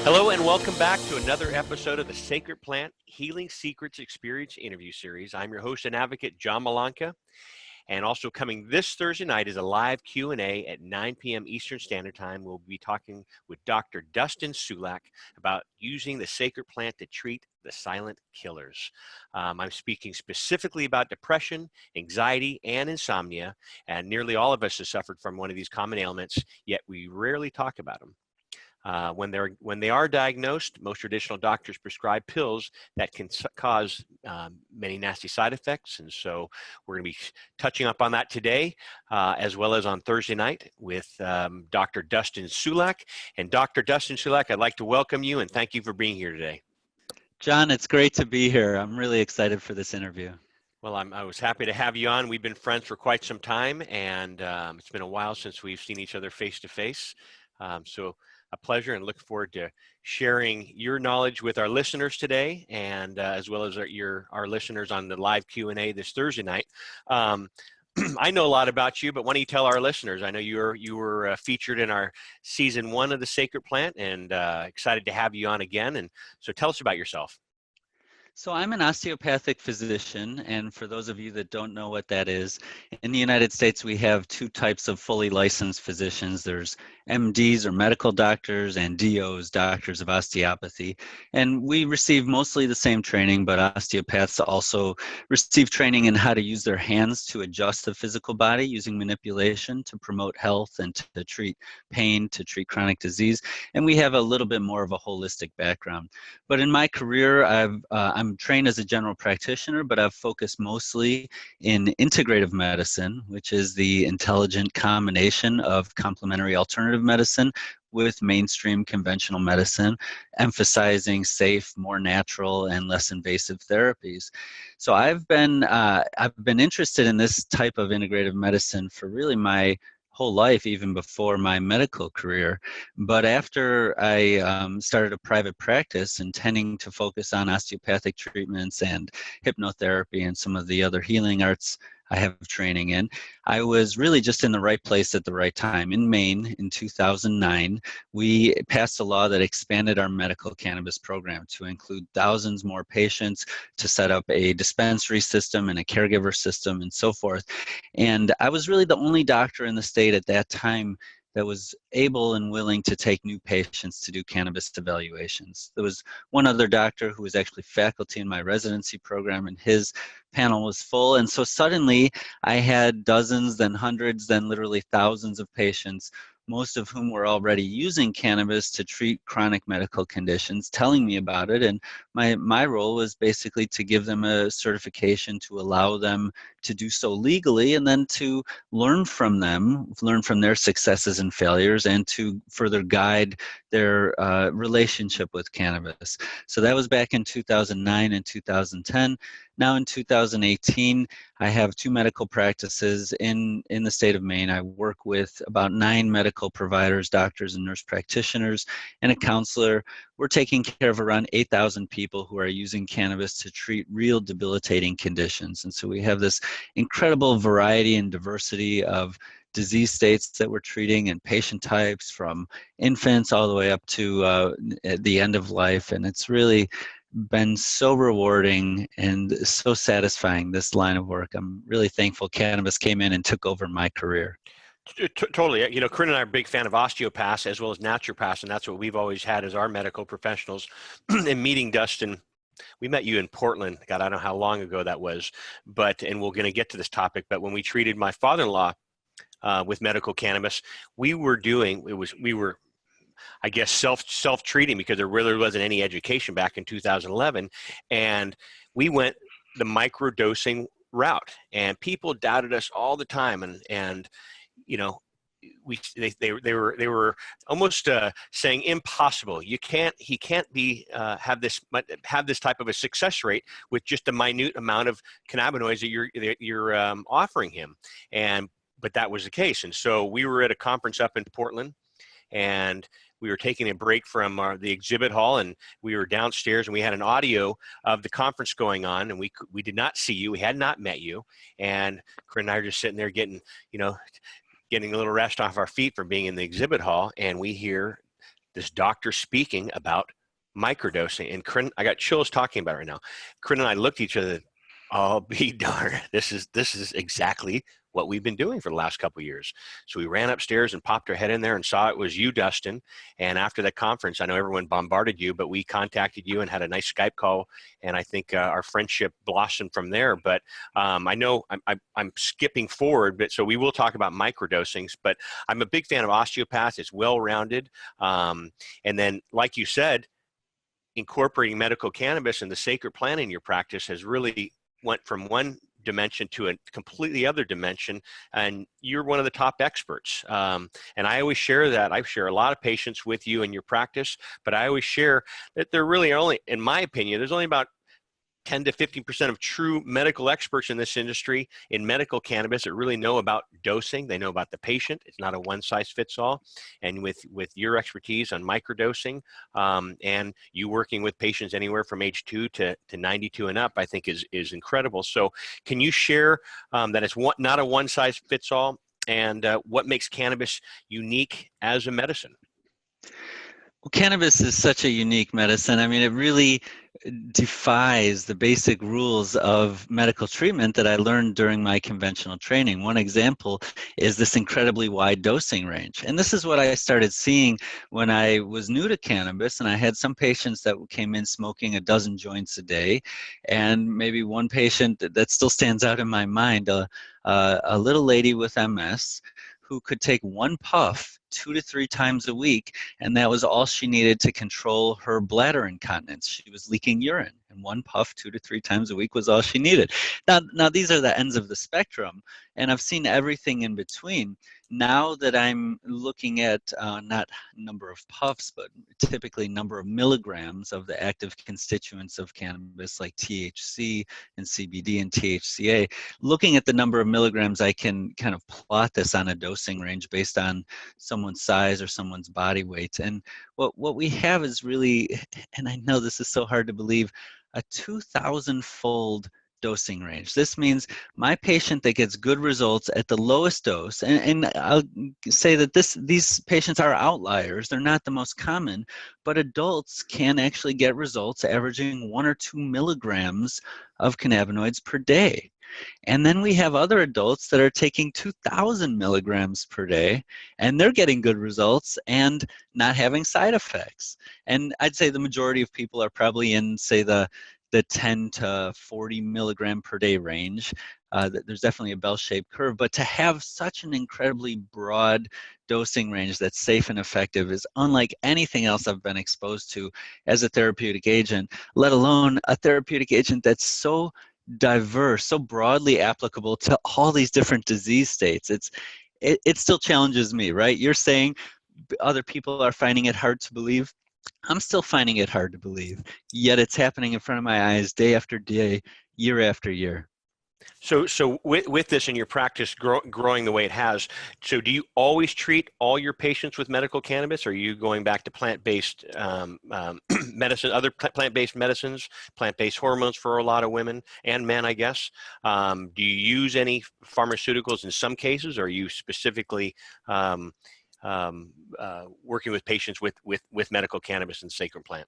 Hello and welcome back to another episode of the Sacred Plant Healing Secrets Experience interview series. I'm your host and advocate, John Malanka, and also coming this Thursday night is a live Q&A at 9 p.m. Eastern Standard Time. We'll be talking with Dr. Dustin Sulak about using the sacred plant to treat the silent killers. I'm speaking specifically about depression, anxiety, and insomnia, and nearly all of us have suffered from one of these common ailments, yet we rarely talk about them. When they are diagnosed, most traditional doctors prescribe pills that can cause many nasty side effects. And so we're going to be touching up on that today, as well as on Thursday night with Dr. Dustin Sulak. And Dr. Dustin Sulak, I'd like to welcome you and thank you for being here today. John, it's great to be here. I'm really excited for this interview. Well, I was happy to have you on. We've been friends for quite some time, and it's been a while since we've seen each other face to face. So a pleasure, and look forward to sharing your knowledge with our listeners today, and as well as our listeners on the live Q&A this Thursday night. I know a lot about you, but why don't you tell our listeners? I know you were featured in our season 1 of the Sacred Plant, and excited to have you on again. And so tell us about yourself. So I'm an osteopathic physician, and for those of you that don't know what that is, in the United States we have two types of fully licensed physicians. There's MDs or medical doctors and DOs, doctors of osteopathy, and we receive mostly the same training, but osteopaths also receive training in how to use their hands to adjust the physical body using manipulation to promote health and to treat pain, to treat chronic disease, and we have a little bit more of a holistic background. But in my career, I'm trained as a general practitioner, but I've focused mostly in integrative medicine, which is the intelligent combination of complementary alternative medicine with mainstream conventional medicine, emphasizing safe, more natural, and less invasive therapies. So I've been interested in this type of integrative medicine for really my whole life, even before my medical career. But after I started a private practice intending to focus on osteopathic treatments and hypnotherapy and some of the other healing arts I have training in, I was really just in the right place at the right time. In Maine, in 2009, we passed a law that expanded our medical cannabis program to include thousands more patients, to set up a dispensary system and a caregiver system and so forth. And I was really the only doctor in the state at that time that was able and willing to take new patients to do cannabis evaluations. There was one other doctor who was actually faculty in my residency program, and his panel was full. And so suddenly I had dozens, then hundreds, then literally thousands of patients, most of whom were already using cannabis to treat chronic medical conditions, telling me about it. And my role was basically to give them a certification to allow them to do so legally, and then to learn from them, learn from their successes and failures, and to further guide their relationship with cannabis. So that was back in 2009 and 2010. Now in 2018, I have 2 medical practices in the state of Maine. I work with about 9 medical providers, doctors and nurse practitioners, and a counselor. We're taking care of around 8,000 people who are using cannabis to treat real debilitating conditions. And so we have this incredible variety and diversity of disease states that we're treating and patient types, from infants all the way up to the end of life. And it's really been so rewarding and so satisfying, this line of work. I'm really thankful cannabis came in and took over my career. Totally. You know, Corinne and I are a big fan of osteopaths as well as naturopaths, and that's what we've always had as our medical professionals. In meeting Dustin, we met you in Portland. God, I don't know how long ago that was, and we're going to get to this topic, but when we treated my father-in-law with medical cannabis, we were, I guess, self-treating, because there really wasn't any education back in 2011. And we went the microdosing route, and people doubted us all the time. And you know, they were almost saying impossible. He can't have this type of a success rate with just a minute amount of cannabinoids that you're offering him. But that was the case. And so we were at a conference up in Portland, and we were taking a break from the exhibit hall, and we were downstairs, and we had an audio of the conference going on, and we did not see you. We had not met you. And Corinne and I are just sitting there getting a little rest off our feet from being in the exhibit hall, and we hear this doctor speaking about microdosing. And Corinne, I got chills talking about it right now. Corinne and I looked at each other. I'll be darned. This is exactly what we've been doing for the last couple of years. So we ran upstairs and popped our head in there and saw it was you, Dustin. And after that conference, I know everyone bombarded you, but we contacted you and had a nice Skype call. And I think our friendship blossomed from there. But I know I'm skipping forward, but so we will talk about microdosings. But I'm a big fan of osteopaths. It's well-rounded. And then, like you said, incorporating medical cannabis and the sacred plant in your practice has really went from one dimension to a completely other dimension, and you're one of the top experts. And I always share that. I share a lot of patients with you in your practice, but I always share that there really are only, in my opinion, there's only about 10 to 15% of true medical experts in this industry in medical cannabis that really know about dosing. They know about the patient. It's not a one size fits all. And with your expertise on microdosing and you working with patients anywhere from age 2 to 92 and up, I think is incredible. So can you share that it's not a one size fits all, and what makes cannabis unique as a medicine? Well, cannabis is such a unique medicine. I mean, it really defies the basic rules of medical treatment that I learned during my conventional training. One example is this incredibly wide dosing range. And this is what I started seeing when I was new to cannabis, and I had some patients that came in smoking a dozen joints a day, and maybe one patient that still stands out in my mind, a little lady with MS who could take one puff 2 to 3 times a week, and that was all she needed to control her bladder incontinence. She was leaking urine, and one puff 2 to 3 times a week was all she needed. Now these are the ends of the spectrum, and I've seen everything in between. Now that I'm looking at not number of puffs, but typically number of milligrams of the active constituents of cannabis like THC and CBD and THCA, looking at the number of milligrams, I can kind of plot this on a dosing range based on someone's size or someone's body weight. And what we have is really, and I know this is so hard to believe, a 2,000-fold dosing range. This means my patient that gets good results at the lowest dose, and I'll say that these patients are outliers. They're not the most common, but adults can actually get results averaging 1 or 2 milligrams of cannabinoids per day. And then we have other adults that are taking 2,000 milligrams per day, and they're getting good results and not having side effects. And I'd say the majority of people are probably in, say, the 10 to 40 milligram per day range. There's definitely a bell-shaped curve, but to have such an incredibly broad dosing range that's safe and effective is unlike anything else I've been exposed to as a therapeutic agent, let alone a therapeutic agent that's so diverse, so broadly applicable to all these different disease states. It still challenges me, right? You're saying other people are finding it hard to believe. I'm still finding it hard to believe, yet it's happening in front of my eyes day after day, year after year. So with this in your practice growing the way it has, so do you always treat all your patients with medical cannabis, or are you going back to plant-based medicine, other plant-based medicines, plant-based hormones for a lot of women and men, I guess? Do you use any pharmaceuticals in some cases, or are you specifically working with patients with medical cannabis and sacred plant?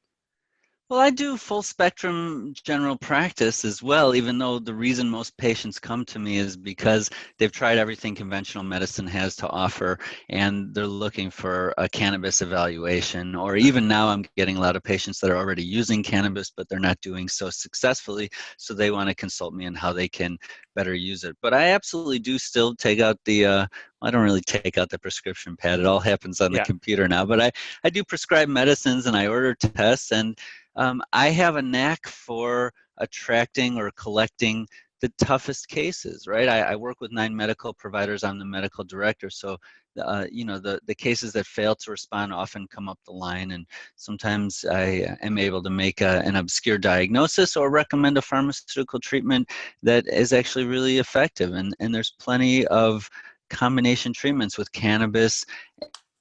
Well, I do full spectrum general practice as well, even though the reason most patients come to me is because they've tried everything conventional medicine has to offer and they're looking for a cannabis evaluation. Or even now I'm getting a lot of patients that are already using cannabis, but they're not doing so successfully. So they want to consult me on how they can better use it. But I absolutely do still take out the, I don't really take out the prescription pad. It all happens on the computer now. But I do prescribe medicines and I order tests, and I have a knack for attracting or collecting the toughest cases, right? I work with 9 medical providers. I'm the medical director. So, the cases that fail to respond often come up the line. And sometimes I am able to make an obscure diagnosis or recommend a pharmaceutical treatment that is actually really effective. And there's plenty of combination treatments with cannabis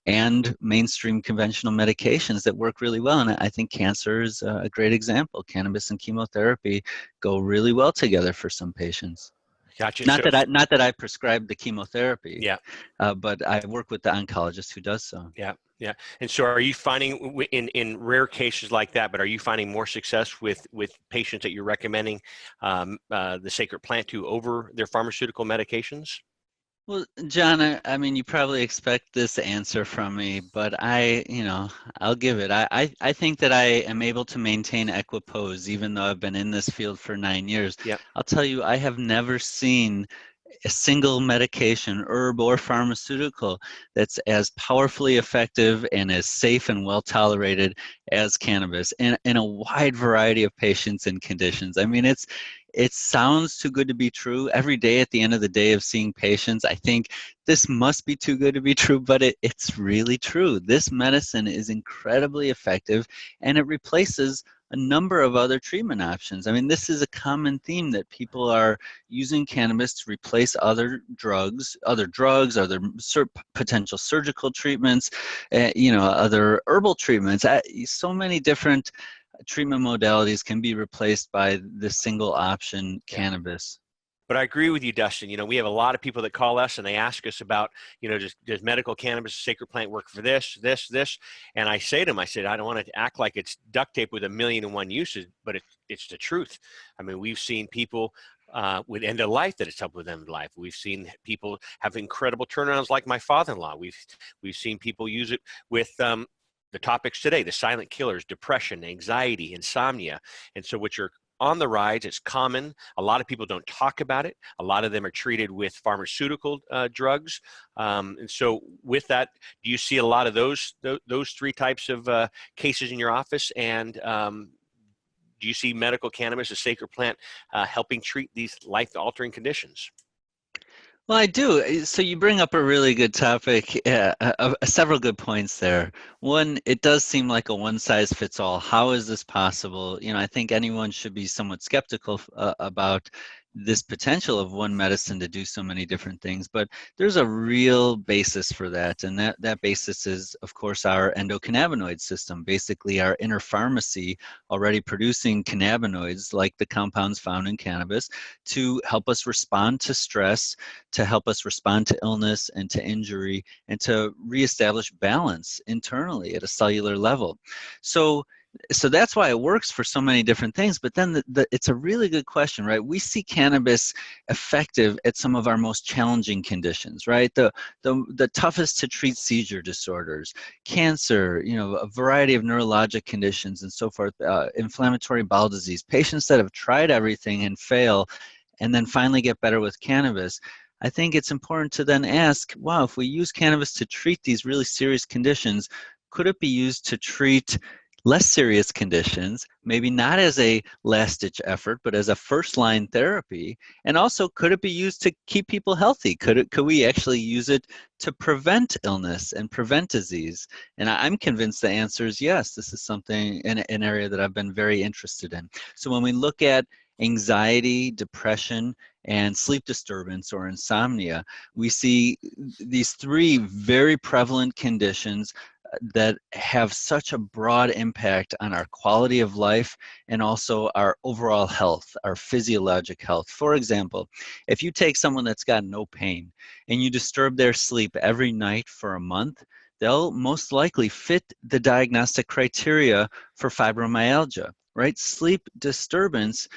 and mainstream conventional medications that work really well. And I think cancer is a great example. Cannabis and chemotherapy go really well together for some patients. Gotcha. Not that I prescribe the chemotherapy, Yeah. but I work with the oncologist who does so. Yeah, yeah. And so, are you finding in rare cases like that? But are you finding more success with patients that you're recommending the sacred plant to over their pharmaceutical medications? Well, John, I mean, you probably expect this answer from me, but I'll give it. I think that I am able to maintain equipoise even though I've been in this field for 9 years. Yeah. I'll tell you, I have never seen a single medication, herb or pharmaceutical, that's as powerfully effective and as safe and well tolerated as cannabis in a wide variety of patients and conditions. I mean, it sounds too good to be true. Every day at the end of the day of seeing patients, I think this must be too good to be true, but it's really true. This medicine is incredibly effective, and it replaces a number of other treatment options. I mean, this is a common theme that people are using cannabis to replace other drugs, other potential surgical treatments, other herbal treatments. So many different treatment modalities can be replaced by the single option Yeah. cannabis. But I agree with you, Dustin. We have a lot of people that call us and they ask us about, does medical cannabis, sacred plant work for this, this, this? And I say to them, I said, I don't want to act like it's duct tape with 1,000,001 uses, but it's the truth. I mean, we've seen people with end of life that it's helped with end of life. We've seen people have incredible turnarounds like my father-in-law. We've seen people use it with the topics today, the silent killers, depression, anxiety, insomnia. And so what you're on the rise, it's common. A lot of people don't talk about it. A lot of them are treated with pharmaceutical drugs. And so with that, do you see a lot of those three types of cases in your office? And do you see medical cannabis, a sacred plant, helping treat these life-altering conditions? Well, I do. So you bring up a really good topic, several good points there. One, it does seem like a one size fits all. How is this possible? I think anyone should be somewhat skeptical about this potential of one medicine to do so many different things, but there's a real basis for that. And that basis is, of course, our endocannabinoid system, basically our inner pharmacy already producing cannabinoids like the compounds found in cannabis to help us respond to stress, to help us respond to illness and to injury, and to reestablish balance internally at a cellular level. So that's why it works for so many different things. But then it's a really good question, right? We see cannabis effective at some of our most challenging conditions, right? The toughest to treat seizure disorders, cancer, a variety of neurologic conditions and so forth, inflammatory bowel disease, patients that have tried everything and fail and then finally get better with cannabis. I think it's important to then ask, wow, if we use cannabis to treat these really serious conditions, could it be used to treat less serious conditions, maybe not as a last-ditch effort, but as a first-line therapy? And also, could it be used to keep people healthy? Could we actually use it to prevent illness and prevent disease? And I'm convinced the answer is yes. This is something, an area that I've been very interested in. So when we look at anxiety, depression, and sleep disturbance or insomnia, we see these three very prevalent conditions that have such a broad impact on our quality of life and also our overall health, our physiologic health. For example, if you take someone that's got no pain and you disturb their sleep every night for a month, they'll most likely fit the diagnostic criteria for fibromyalgia, right? Sleep disturbance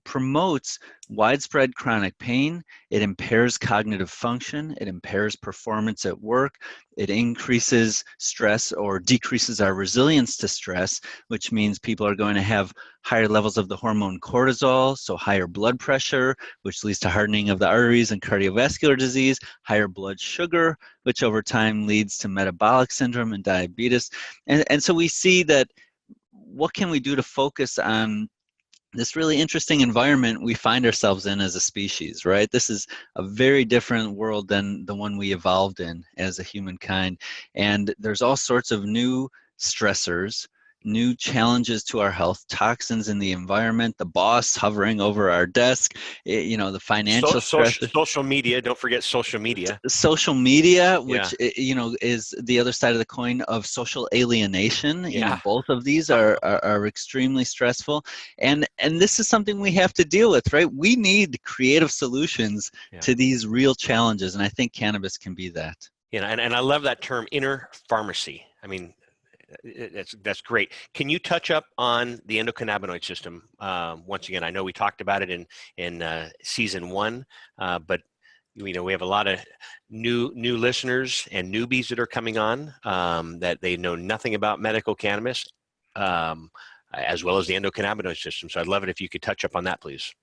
promotes widespread chronic pain. It impairs cognitive function. It impairs performance at work. It increases stress or decreases our resilience to stress, which means people are going to have higher levels of the hormone cortisol, so higher blood pressure, which leads to hardening of the arteries and cardiovascular disease, higher blood sugar, which over time leads to metabolic syndrome and diabetes. And so we see that what can we do to focus on this really interesting environment we find ourselves in as a species, right? This is a very different world than the one we evolved in as a humankind. And there's all sorts of new stressors new challenges to our health, toxins in the environment, the boss hovering over our desk, the financial stress. Social media. Don't forget social media. Social media, Yeah. which is the other side of the coin of social alienation. Yeah. Both of these are extremely stressful, and this is something we have to deal with, right? We need creative solutions Yeah. to these real challenges, and I think cannabis can be that. And I love that term, inner pharmacy. I mean, that's great. Can you touch up on the endocannabinoid system once again? I know we talked about it in season 1, but we have a lot of new listeners and newbies that are coming on that they know nothing about medical cannabis, as well as the endocannabinoid system. So I'd love it if you could touch up on that, please.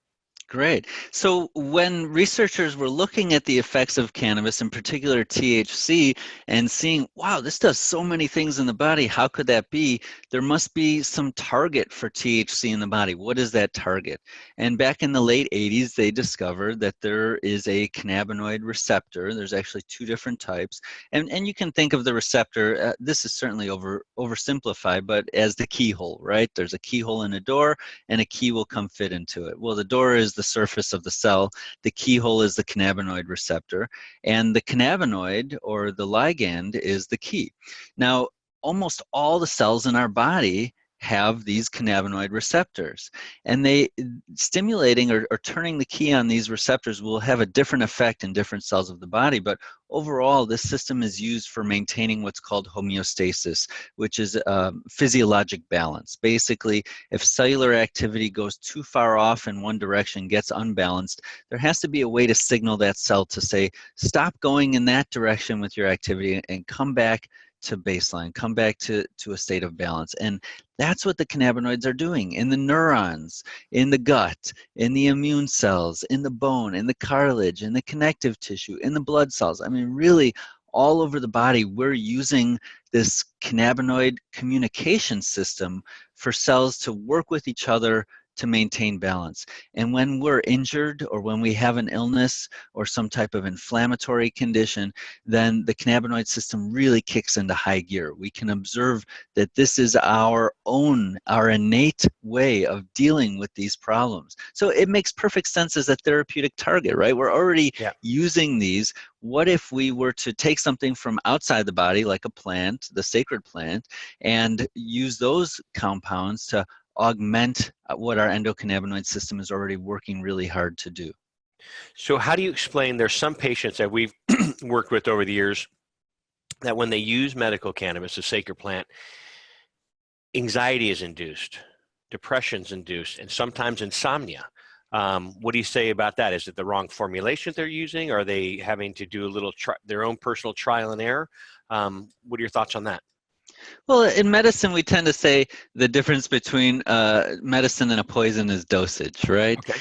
Great. So when researchers were looking at the effects of cannabis, in particular THC, and seeing, wow, this does so many things in the body, how could that be? There must be some target for THC in the body. What is that target? And back in the late 80s, they discovered that there is a cannabinoid receptor. There's actually 2 different types. And you can think of the receptor, this is certainly oversimplified, but as the keyhole, right? There's a keyhole in a door, and a key will come fit into it. Well, the door is the surface of the cell. The keyhole is the cannabinoid receptor, and the cannabinoid, or the ligand, is the key. Now, almost all the cells in our body have these cannabinoid receptors, and they stimulating or turning the key on these receptors will have a different effect in different cells of the body, but overall this system is used for maintaining what's called homeostasis, which is physiologic balance. Basically, if cellular activity goes too far off in one direction, gets unbalanced, there has to be a way to signal that cell to say, stop going in that direction with your activity and come back to baseline, come back to a state of balance. And that's what the cannabinoids are doing in the neurons, in the gut, in the immune cells, in the bone, in the cartilage, in the connective tissue, in the blood cells. I mean, really, all over the body, we're using this cannabinoid communication system for cells to work with each other to maintain balance. And when we're injured, or when we have an illness or some type of inflammatory condition, then the cannabinoid system really kicks into high gear. We can observe that this is our innate way of dealing with these problems. So it makes perfect sense as a therapeutic target, right? We're already using these. What if we were to take something from outside the body, like a plant, the sacred plant, and use those compounds to augment what our endocannabinoid system is already working really hard to do? So how do you explain, there's some patients that we've worked with over the years that when they use medical cannabis, a sacred plant, anxiety is induced, depression is induced, and sometimes insomnia. What do you say about that? Is it the wrong formulation they're using? Are they having to do a little their own personal trial and error? What are your thoughts on that? Well, in medicine, we tend to say the difference between medicine and a poison is dosage, right? Okay.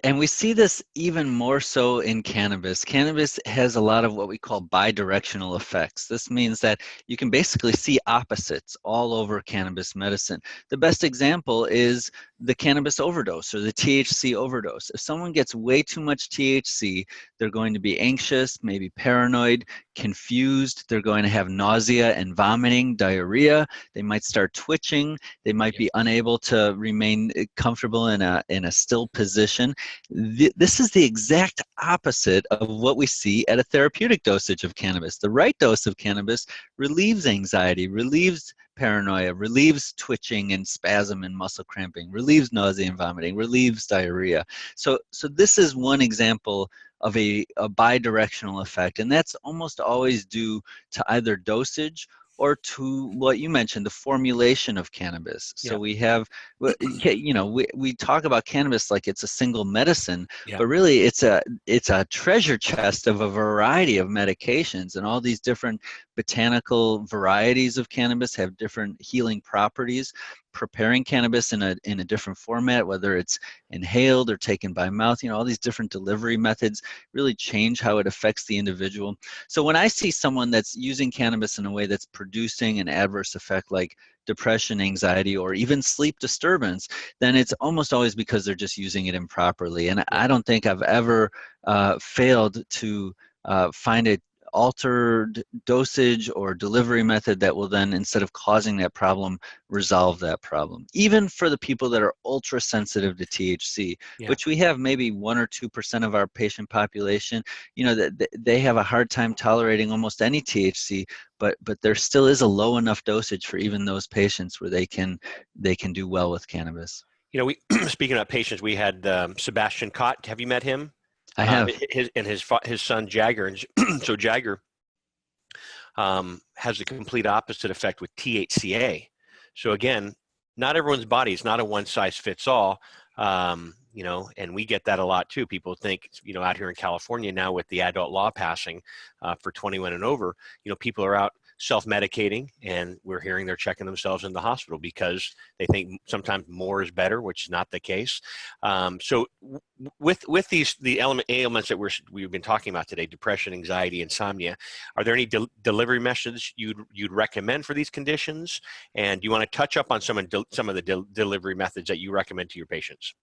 And we see this even more so in cannabis. Cannabis has a lot of what we call bidirectional effects. This means that you can basically see opposites all over cannabis medicine. The best example is the cannabis overdose, or the THC overdose. If someone gets way too much THC, they're going to be anxious, maybe paranoid, confused. They're going to have nausea and vomiting, diarrhea. They might start twitching. They might be unable to remain comfortable in a still position. This is the exact opposite of what we see at a therapeutic dosage of cannabis. The right dose of cannabis relieves anxiety, relieves paranoia, relieves twitching and spasm and muscle cramping, relieves nausea and vomiting, relieves diarrhea. So this is one example of a bidirectional effect, and that's almost always due to either dosage or to what you mentioned, the formulation of cannabis. So we have, we talk about cannabis like it's a single medicine, but really it's a treasure chest of a variety of medications, and all these different botanical varieties of cannabis have different healing properties. Preparing cannabis in a different format, whether it's inhaled or taken by mouth, all these different delivery methods really change how it affects the individual. So when I see someone that's using cannabis in a way that's producing an adverse effect like depression, anxiety, or even sleep disturbance, then it's almost always because they're just using it improperly. And I don't think I've ever failed to find it altered dosage or delivery method that will then, instead of causing that problem, resolve that problem. Even for the people that are ultra sensitive to THC, Yeah. which we have maybe 1 or 2% of our patient population, that they have a hard time tolerating almost any THC, but there still is a low enough dosage for even those patients where they can do well with cannabis. We speaking about patients, we had Sebastian Kott. Have you met him? I have. His son Jagger, and so Jagger has the complete opposite effect with THCA. So again, not everyone's body is not a one size fits all. And we get that a lot too. People think, out here in California now with the adult law passing for 21 and over, people are out self-medicating, and we're hearing they're checking themselves in the hospital because they think sometimes more is better, which is not the case. So with the ailments that we've been talking about today, depression, anxiety, insomnia, are there any delivery methods you'd recommend for these conditions? And do you want to touch up on some of the delivery methods that you recommend to your patients?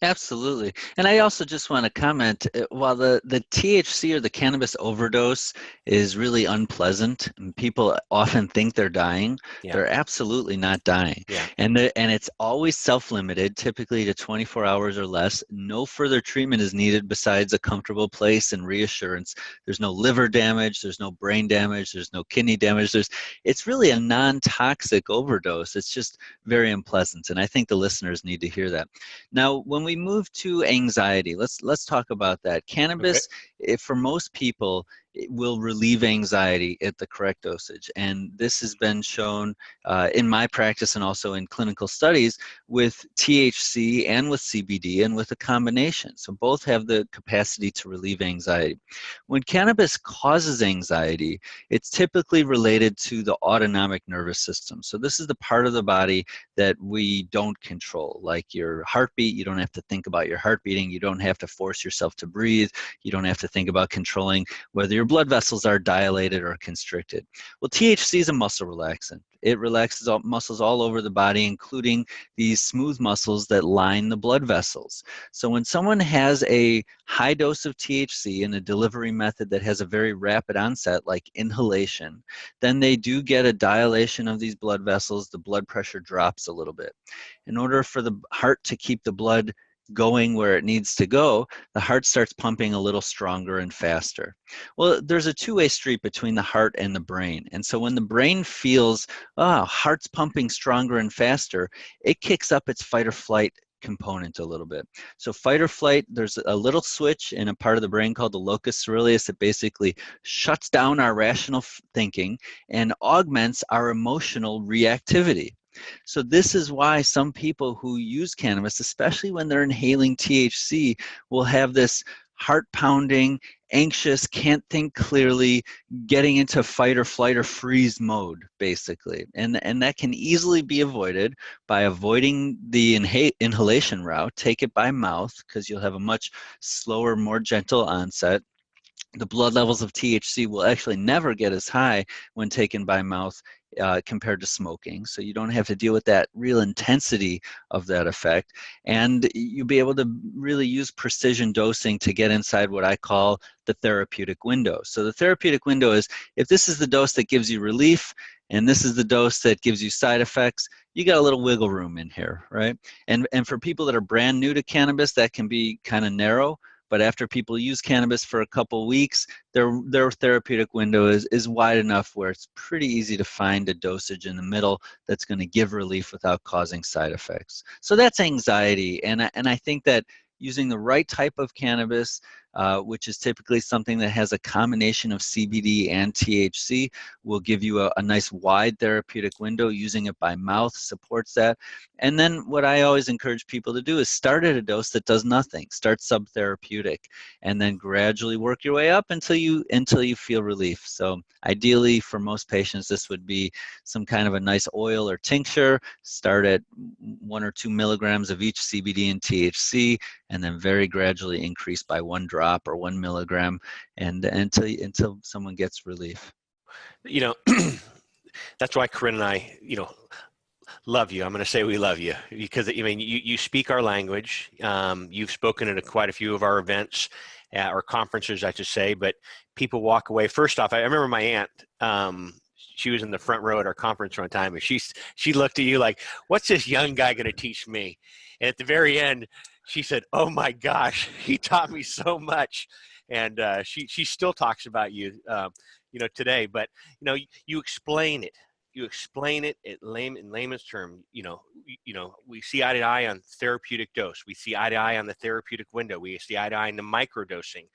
Absolutely. And I also just want to comment, while the THC or the cannabis overdose is really unpleasant, and people often think they're dying, Yeah. they're absolutely not dying. Yeah. And it's always self-limited, typically to 24 hours or less. No further treatment is needed besides a comfortable place and reassurance. There's no liver damage, there's no brain damage, there's no kidney damage. It's really a non-toxic overdose. It's just very unpleasant. And I think the listeners need to hear that. Now, when we move to anxiety, let's talk about that. Cannabis, for most people, it will relieve anxiety at the correct dosage. And this has been shown in my practice and also in clinical studies with THC and with CBD and with a combination. So both have the capacity to relieve anxiety. When cannabis causes anxiety, it's typically related to the autonomic nervous system. So this is the part of the body that we don't control, like your heartbeat. You don't have to think about your heart beating. You don't have to force yourself to breathe. You don't have to think about controlling whether your blood vessels are dilated or constricted. Well, THC is a muscle relaxant. It relaxes muscles all over the body, including these smooth muscles that line the blood vessels. So when someone has a high dose of THC in a delivery method that has a very rapid onset, like inhalation, then they do get a dilation of these blood vessels. The blood pressure drops a little bit. In order for the heart to keep the blood going where it needs to go, the heart starts pumping a little stronger and faster. Well, there's a two-way street between the heart and the brain. And so when the brain feels, heart's pumping stronger and faster, it kicks up its fight or flight component a little bit. So fight or flight, there's a little switch in a part of the brain called the locus coeruleus that basically shuts down our rational thinking and augments our emotional reactivity. So this is why some people who use cannabis, especially when they're inhaling THC, will have this heart pounding, anxious, can't think clearly, getting into fight or flight or freeze mode, basically. And that can easily be avoided by avoiding the inhalation route. Take it by mouth, because you'll have a much slower, more gentle onset. The blood levels of THC will actually never get as high when taken by mouth compared to smoking. So you don't have to deal with that real intensity of that effect. And you'll be able to really use precision dosing to get inside what I call the therapeutic window. So the therapeutic window is, if this is the dose that gives you relief and this is the dose that gives you side effects, you got a little wiggle room in here, right? And for people that are brand new to cannabis, that can be kind of narrow. But after people use cannabis for a couple weeks, their therapeutic window is wide enough where it's pretty easy to find a dosage in the middle that's going to give relief without causing side effects. So that's anxiety. And I think that using the right type of cannabis, which is typically something that has a combination of CBD and THC, will give you a nice wide therapeutic window. Using it by mouth supports that. And then what I always encourage people to do is start at a dose that does nothing. Start subtherapeutic, and then gradually work your way up until you feel relief. So ideally, for most patients, this would be some kind of a nice oil or tincture. Start at 1 or 2 milligrams of each CBD and THC, and then very gradually increase by 1 drop or 1 milligram, and until someone gets relief. That's why Corinne and I, love you. I'm going to say we love you because you speak our language. You've spoken at quite a few of our events, or conferences, I should say, but people walk away. First off, I remember my aunt, she was in the front row at our conference one time, and she looked at you like, what's this young guy going to teach me? And at the very end, she said, oh my gosh, he taught me so much. And she still talks about you, today. But, you explain it. You explain it in layman's term. We see eye to eye on therapeutic dose. We see eye to eye on the therapeutic window. We see eye to eye on the microdosing.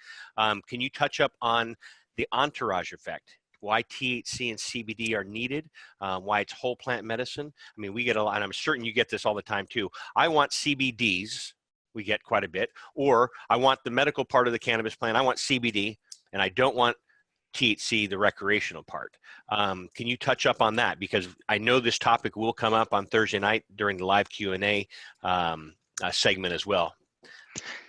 Can you touch up on the entourage effect? Why THC and CBD are needed, why it's whole plant medicine. I mean, we get a lot, and I'm certain you get this all the time too. I want CBDs, we get quite a bit, or I want the medical part of the cannabis plant, I want CBD, and I don't want THC, the recreational part. Can you touch up on that? Because I know this topic will come up on Thursday night during the live Q&A segment as well.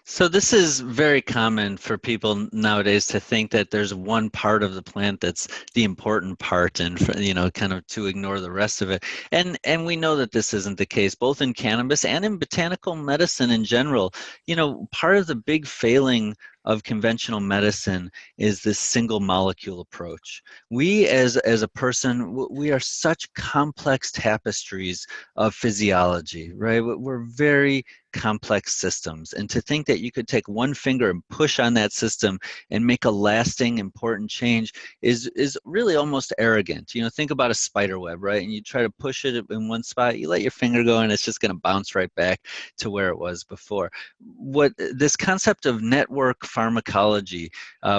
So this is very common for people nowadays to think that there's one part of the plant that's the important part, and kind of to ignore the rest of it. And we know that this isn't the case, both in cannabis and in botanical medicine in general. Part of the big failing of conventional medicine is this single molecule approach. We as a person, we are such complex tapestries of physiology, right? We're very complex systems, and to think that you could take one finger and push on that system and make a lasting important change is really almost arrogant. Think about a spider web, right? And you try to push it in one spot, you let your finger go, and it's just going to bounce right back to where it was before. What this concept of network pharmacology,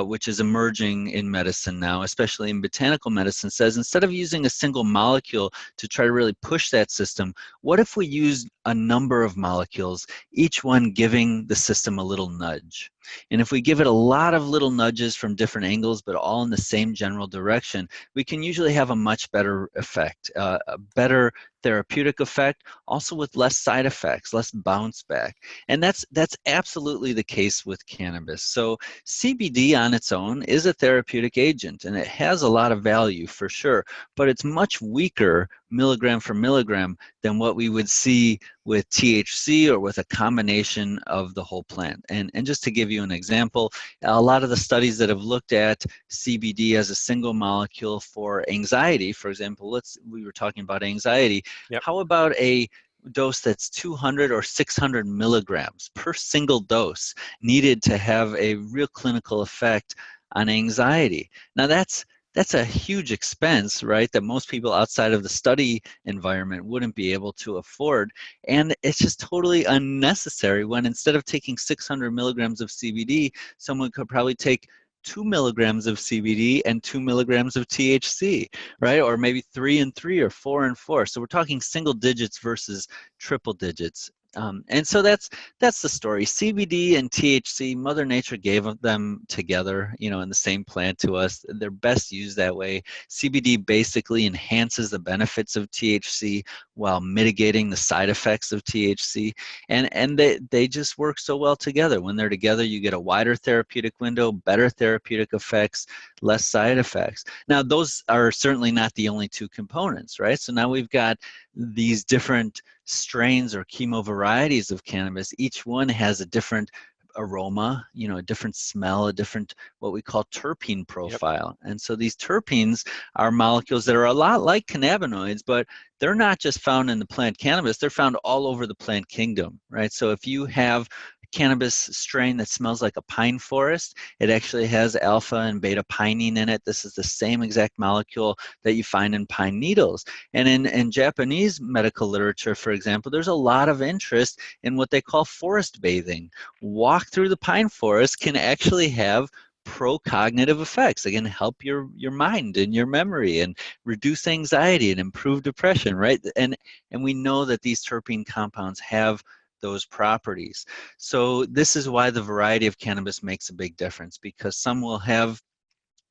which is emerging in medicine now, especially in botanical medicine, says instead of using a single molecule to try to really push that system, what if we used a number of molecules, each one giving the system a little nudge? And if we give it a lot of little nudges from different angles, but all in the same general direction, we can usually have a much better effect, a better therapeutic effect, also with less side effects, less bounce back. And that's absolutely the case with cannabis. So CBD on its own is a therapeutic agent, and it has a lot of value for sure, but it's much weaker milligram for milligram than what we would see with THC or with a combination of the whole plant. And just to give you an example, a lot of the studies that have looked at CBD as a single molecule for anxiety, for example, we were talking about anxiety. Yep. How about a dose that's 200 or 600 milligrams per single dose needed to have a real clinical effect on anxiety? Now that's a huge expense, right, that most people outside of the study environment wouldn't be able to afford. And it's just totally unnecessary when instead of taking 600 milligrams of CBD, someone could probably take 2 milligrams of CBD and 2 milligrams of THC, right? Or maybe 3 and 3 or 4 and 4. So we're talking single digits versus triple digits. And so that's the story. CBD and THC, Mother Nature gave them together, in the same plant to us. They're best used that way. CBD basically enhances the benefits of THC while mitigating the side effects of THC. And they just work so well together. When they're together, you get a wider therapeutic window, better therapeutic effects, less side effects. Now, those are certainly not the only two components, right? So now we've got these different strains or chemovarieties of cannabis. Each one has a different aroma, a different smell, a different what we call terpene profile. Yep. And so these terpenes are molecules that are a lot like cannabinoids, but they're not just found in the plant cannabis, they're found all over the plant kingdom, right? So if you have cannabis strain that smells like a pine forest, it actually has alpha and beta pinene in it. This is the same exact molecule that you find in pine needles. And in Japanese medical literature, for example, there's a lot of interest in what they call forest bathing. Walk through the pine forest can actually have pro-cognitive effects. Again, help your mind and your memory and reduce anxiety and improve depression, right? And we know that these terpene compounds have those properties. So this is why the variety of cannabis makes a big difference, because some will have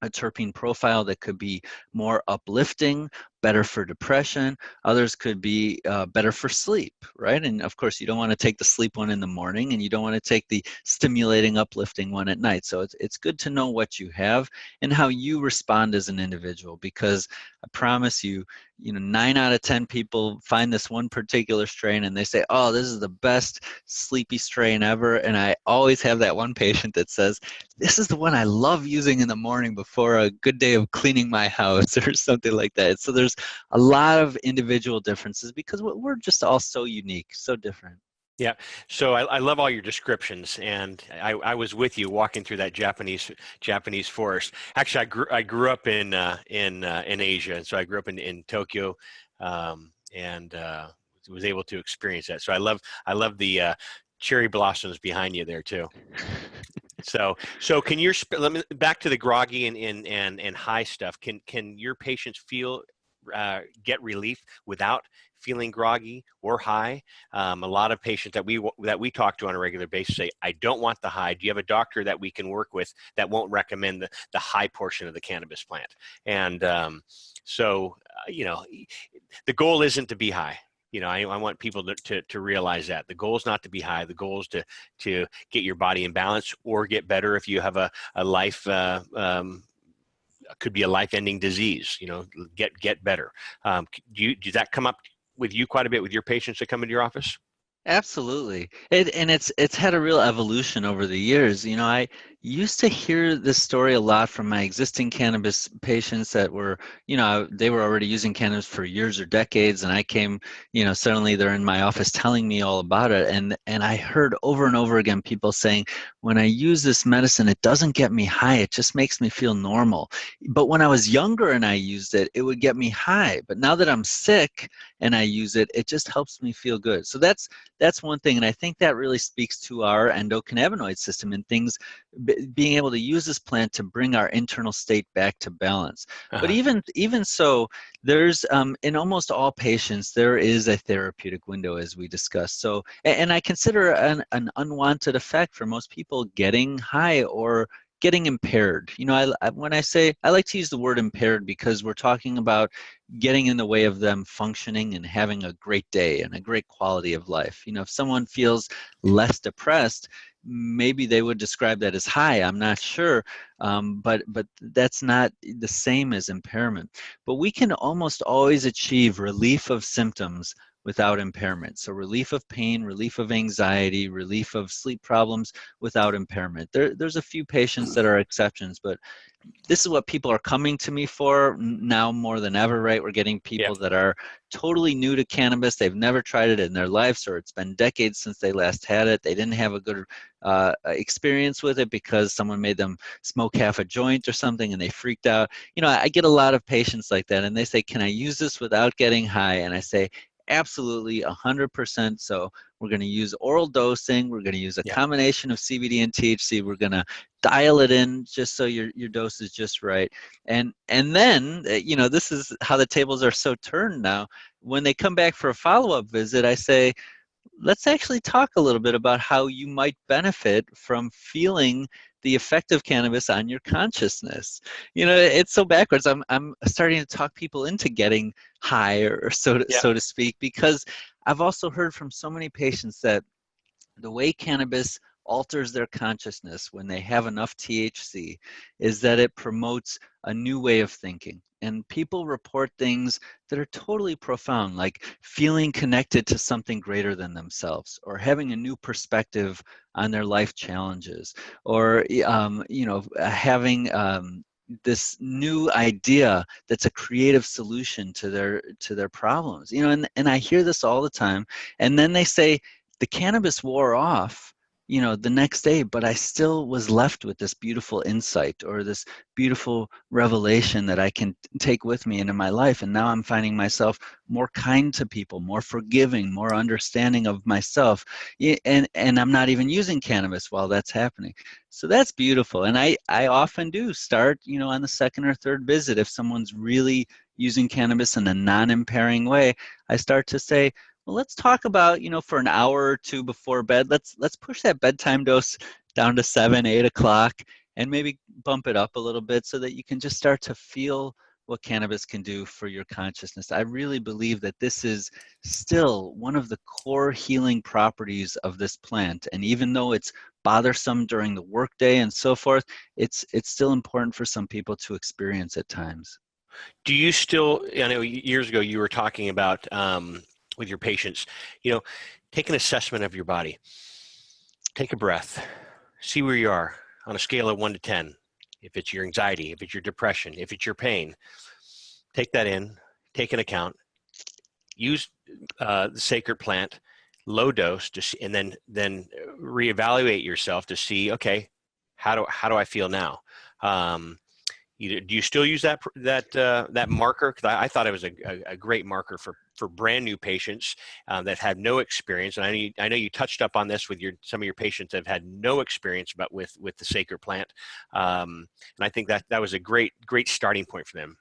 a terpene profile that could be more uplifting, better for depression. Others could be better for sleep, right? And of course, you don't want to take the sleep one in the morning, and you don't want to take the stimulating, uplifting one at night. So it's good to know what you have and how you respond as an individual, because I promise you, 9 out of 10 people find this one particular strain and they say, oh, this is the best sleepy strain ever. And I always have that one patient that says, this is the one I love using in the morning before a good day of cleaning my house or something like that. So there's a lot of individual differences because we're just all so unique, so different. Yeah. So I love all your descriptions, and I was with you walking through that Japanese forest. Actually, I grew up in Asia, and so I grew up in Tokyo, and was able to experience that. So I love the cherry blossoms behind you there too. So can your let me back to the groggy and high stuff. Can your patients get relief without feeling groggy or high? A lot of patients that we talk to on a regular basis say, I don't want the high. Do you have a doctor that we can work with that won't recommend the high portion of the cannabis plant? And the goal isn't to be high. I want people to realize that the goal is not to be high. The goal is to get your body in balance or get better if you have a life could be a life-ending disease. Get better. Does that come up with you quite a bit with your patients that come into your office? Absolutely. And it's had a real evolution over the years. I used to hear this story a lot from my existing cannabis patients that were, they were already using cannabis for years or decades, and I came, suddenly they're in my office telling me all about it. And I heard over and over again people saying, when I use this medicine, it doesn't get me high, it just makes me feel normal. But when I was younger and I used it, it would get me high. But now that I'm sick and I use it, it just helps me feel good. So that's one thing, and I think that really speaks to our endocannabinoid system and things, being able to use this plant to bring our internal state back to balance. But Uh-huh. even so, there's in almost all patients there is a therapeutic window, as we discussed. So, and I consider an unwanted effect for most people getting high or getting impaired. When I say, I like to use the word impaired because we're talking about getting in the way of them functioning and having a great day and a great quality of life. If someone feels less depressed, maybe they would describe that as high. I'm not sure, but that's not the same as impairment. But we can almost always achieve relief of symptoms without impairment. So relief of pain, relief of anxiety, relief of sleep problems without impairment. There's a few patients that are exceptions, but this is what people are coming to me for now more than ever, right? We're getting Yeah. people that are totally new to cannabis. They've never tried it in their lives, or it's been decades since they last had it. They didn't have a good experience with it because someone made them smoke half a joint or something and they freaked out. I get a lot of patients like that, and they say, can I use this without getting high? And I say, absolutely, 100%. So we're going to use oral dosing. We're going to use a Yeah. combination of CBD and THC. We're going to dial it in just so your dose is just right. And then, this is how the tables are so turned now. When they come back for a follow-up visit, I say, let's actually talk a little bit about how you might benefit from feeling the effect of cannabis on your consciousness. It's so backwards. I'm starting to talk people into getting high, or Yeah. so to speak, because I've also heard from so many patients that the way cannabis alters their consciousness when they have enough THC is that it promotes a new way of thinking. And people report things that are totally profound, like feeling connected to something greater than themselves, or having a new perspective on their life challenges, or having this new idea that's a creative solution to their problems. And I hear this all the time. And then they say, the cannabis wore off, the next day, but I still was left with this beautiful insight or this beautiful revelation that I can take with me into my life. And now I'm finding myself more kind to people, more forgiving, more understanding of myself. And I'm not even using cannabis while that's happening. So that's beautiful. And I often do start, on the second or third visit, if someone's really using cannabis in a non-impairing way, I start to say, well, let's talk about, for an hour or two before bed, let's push that bedtime dose down to 7, 8 o'clock, and maybe bump it up a little bit so that you can just start to feel what cannabis can do for your consciousness. I really believe that this is still one of the core healing properties of this plant. And even though it's bothersome during the workday and so forth, it's still important for some people to experience at times. Do you still, I know years ago you were talking about with your patients, take an assessment of your body. Take a breath. See where you are on a scale of 1 to 10. If it's your anxiety, if it's your depression, if it's your pain, take that in, take an account, use the sacred plant, low dose, and then reevaluate yourself to see, okay, how do I feel now? Do you still use that marker? Because I thought it was a great marker for brand new patients that had no experience. And I know you touched up on this with some of your patients that have had no experience with the sacred plant. And I think that was a great starting point for them.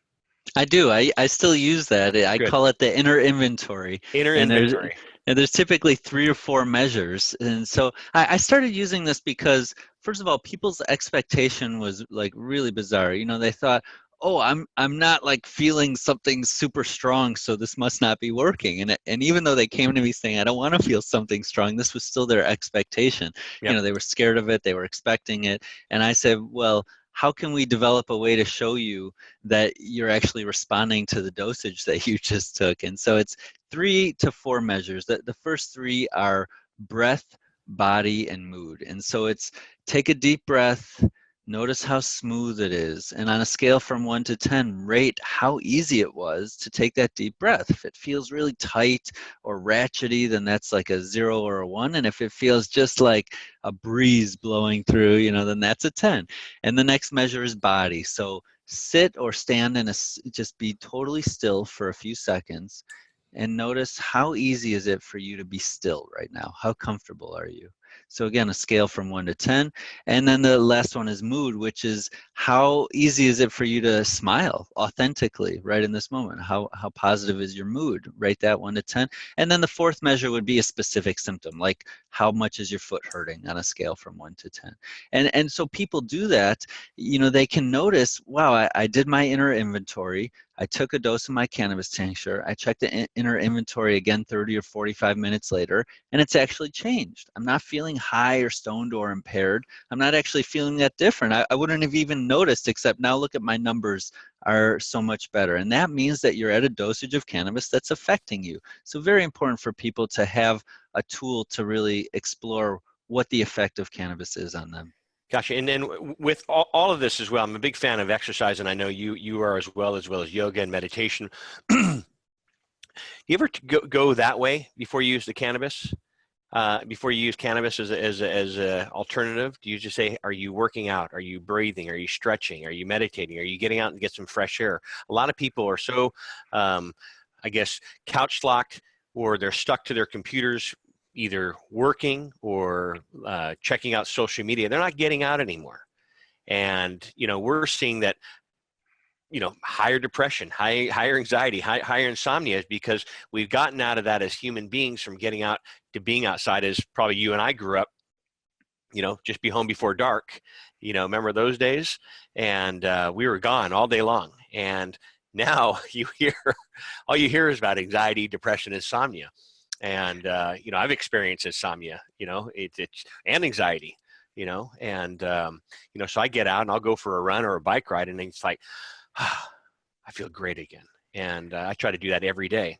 I do. I still use that. I Good. call it the inner inventory. Inner And there's inventory. and there's typically 3 or 4 measures. And so I started using this because, first of all, people's expectation was like really bizarre. They thought, oh, I'm not like feeling something super strong, so this must not be working. And even though they came to me saying, I don't want to feel something strong, this was still their expectation. Yep. They were scared of it, they were expecting it. And I said, well, how can we develop a way to show you that you're actually responding to the dosage that you just took? And so it's 3 to 4 measures. The first 3 are breath, body, and mood. And so it's take a deep breath, notice how smooth it is, and on a scale from 1 to 10, rate how easy it was to take that deep breath. If it feels really tight or ratchety, then that's like a 0 or a 1. And if it feels just like a breeze blowing through, then that's a 10. And the next measure is body. So sit or stand just be totally still for a few seconds and notice how easy is it for you to be still right now? How comfortable are you? So again, a scale from 1 to 10. And then the last one is mood, which is how easy is it for you to smile authentically right in this moment? How positive is your mood? Rate that 1 to 10. And then the fourth measure would be a specific symptom, like how much is your foot hurting on a scale from 1 to 10. And so people do that, they can notice, wow, I did my inner inventory. I took a dose of my cannabis tincture. I checked the inner inventory again 30 or 45 minutes later, and it's actually changed. I'm not feeling high or stoned or impaired. I'm not actually feeling that different. I wouldn't have even noticed, except now look at my numbers are so much better. And that means that you're at a dosage of cannabis that's affecting you. So very important for people to have a tool to really explore what the effect of cannabis is on them. Gotcha. And then with all of this as well, I'm a big fan of exercise, and I know you are as well as yoga and meditation. You ever go that way before you use the cannabis? Before you use cannabis as a alternative, do you just say, are you working out? Are you breathing? Are you stretching? Are you meditating? Are you getting out and get some fresh air? A lot of people are so, I guess, couch locked, or they're stuck to their computers, either working or checking out social media. They're not getting out anymore. And, we're seeing that, higher depression, higher anxiety, higher insomnia is because we've gotten out of that as human beings from getting out to being outside, as probably you and I grew up, just be home before dark, remember those days? And we were gone all day long. And now all you hear is about anxiety, depression, insomnia. And, I've experienced insomnia, it's and anxiety, and, so I get out and I'll go for a run or a bike ride, and it's like, I feel great again. And I try to do that every day.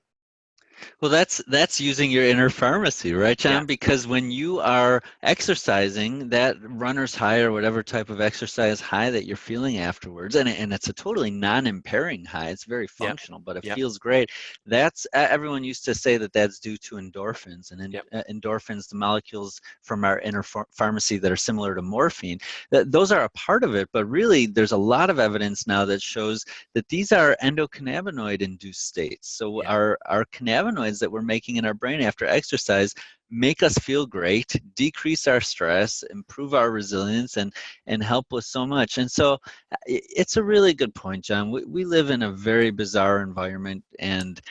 Well, that's using your inner pharmacy, right, John? Yeah. Because when you are exercising, that runner's high or whatever type of exercise high that you're feeling afterwards, and it's a totally non-impairing high. It's very Yep. functional, but it Yep. feels great. That's everyone used to say that that's due to endorphins, and Yep. endorphins, the molecules from our inner pharmacy that are similar to morphine, those are a part of it. But really, there's a lot of evidence now that shows that these are endocannabinoid-induced states. So Yeah. our cannabinoids that we're making in our brain after exercise make us feel great, decrease our stress, improve our resilience, and help with so much. And so it's a really good point, John. We live in a very bizarre environment, and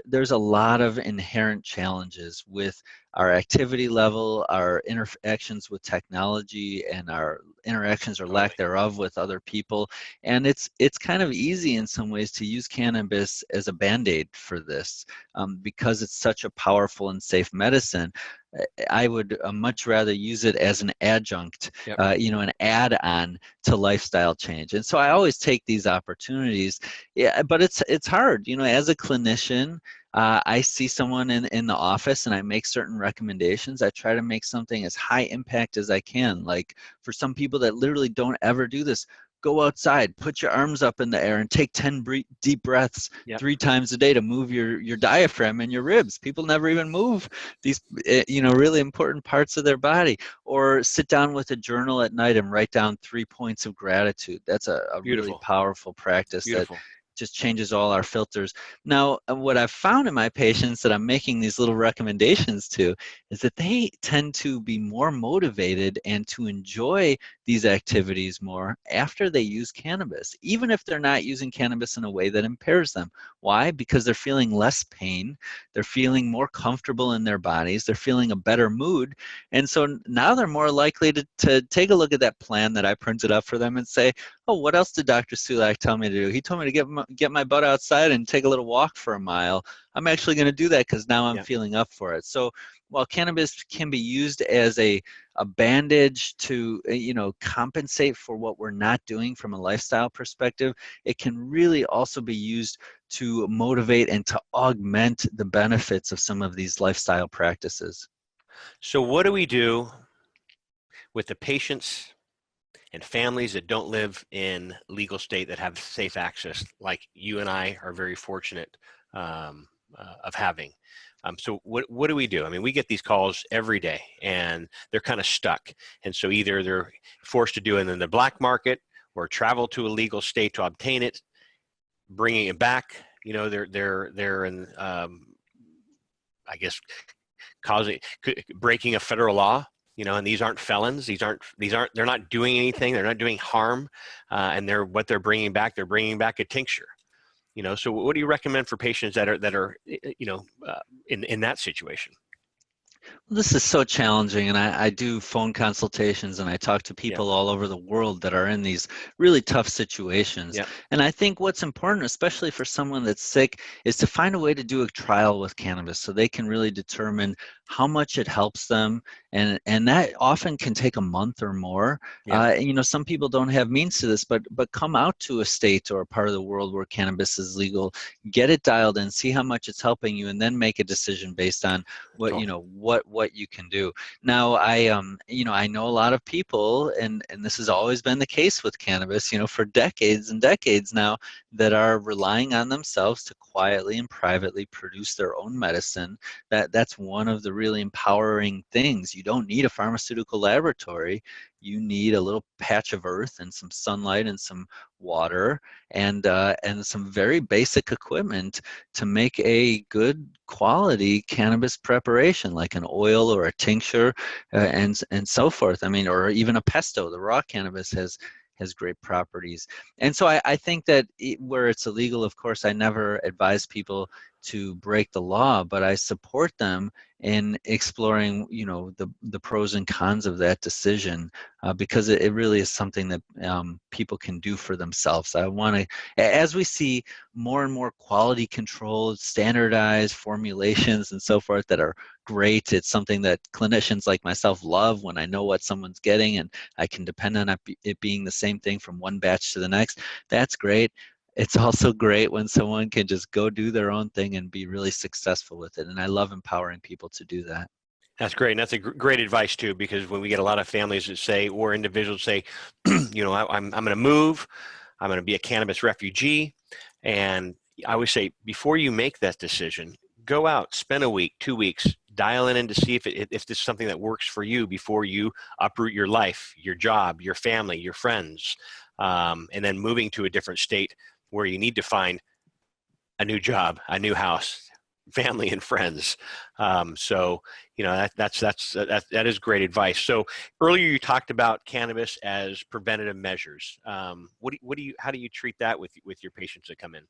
there's a lot of inherent challenges with our activity level, our interactions with technology, and our interactions or lack Totally. thereof with other people. And it's kind of easy in some ways to use cannabis as a band-aid for this, because it's such a powerful and safe medicine. I would much rather use it as an adjunct, Yep. an add-on to lifestyle change. And so I always take these opportunities. Yeah, but it's hard, as a clinician. I see someone in the office and I make certain recommendations. I try to make something as high impact as I can. Like for some people that literally don't ever do this, go outside, put your arms up in the air and take 10 deep breaths Yep. 3 times a day to move your diaphragm and your ribs. People never even move these, really important parts of their body. Or sit down with a journal at night and write down 3 points of gratitude. That's a really Beautiful. powerful practice that Beautiful. just changes all our filters. Now, what I've found in my patients that I'm making these little recommendations to is that they tend to be more motivated and to enjoy these activities more after they use cannabis, even if they're not using cannabis in a way that impairs them. Why? Because they're feeling less pain, they're feeling more comfortable in their bodies, they're feeling a better mood. And so now they're more likely to take a look at that plan that I printed up for them and say, oh, what else did Dr. Sulak tell me to do? He told me to get my butt outside and take a little walk for a mile. I'm actually going to do that because now I'm Yep. feeling up for it. So while cannabis can be used as a bandage to compensate for what we're not doing from a lifestyle perspective, it can really also be used to motivate and to augment the benefits of some of these lifestyle practices. So what do we do with the patients and families that don't live in legal state that have safe access, like you and I are very fortunate of having? So what do we do? I mean, we get these calls every day and they're kind of stuck. And so either they're forced to do it in the black market or travel to a legal state to obtain it, bringing it back. They're in, I guess, breaking a federal law. And these aren't felons. They're not doing anything. They're not doing harm. And they're bringing back a tincture. So what do you recommend for patients that are in that situation? This is so challenging, and I do phone consultations and I talk to Yeah. people all over the world that are in these really tough situations. Yeah. And I think what's important, especially for someone that's sick, is to find a way to do a trial with cannabis so they can really determine how much it helps them. And that often can take a month or more. Yeah. Some people don't have means to this, but come out to a state or a part of the world where cannabis is legal, get it dialed in, see how much it's helping you, and then make a decision based on what you can do. Now, I know a lot of people, and this has always been the case with cannabis, for decades and decades now, that are relying on themselves to quietly and privately produce their own medicine. That's one of the really empowering things. You don't need a pharmaceutical laboratory. You need a little patch of earth and some sunlight and some water and some very basic equipment to make a good quality cannabis preparation, like an oil or a tincture, and so forth. I mean, or even a pesto. The raw cannabis has great properties. And so I think that where it's illegal, of course, I never advise people to break the law, but I support them in exploring, the pros and cons of that decision, because it really is something that people can do for themselves. I want to, as we see more and more quality controlled, standardized formulations and so forth that are great. It's something that clinicians like myself love when I know what someone's getting and I can depend on it being the same thing from one batch to the next. That's great. It's also great when someone can just go do their own thing and be really successful with it. And I love empowering people to do that. That's great. And that's a great advice too, because when we get a lot of families that say, or individuals say, I'm going to move, I'm going to be a cannabis refugee. And I always say, before you make that decision, go out, spend a week, 2 weeks, dial in to see if this is something that works for you before you uproot your life, your job, your family, your friends, and then moving to a different state where you need to find a new job, a new house, family and friends. So that is great advice. So earlier you talked about cannabis as preventative measures. How do you treat that with your patients that come in?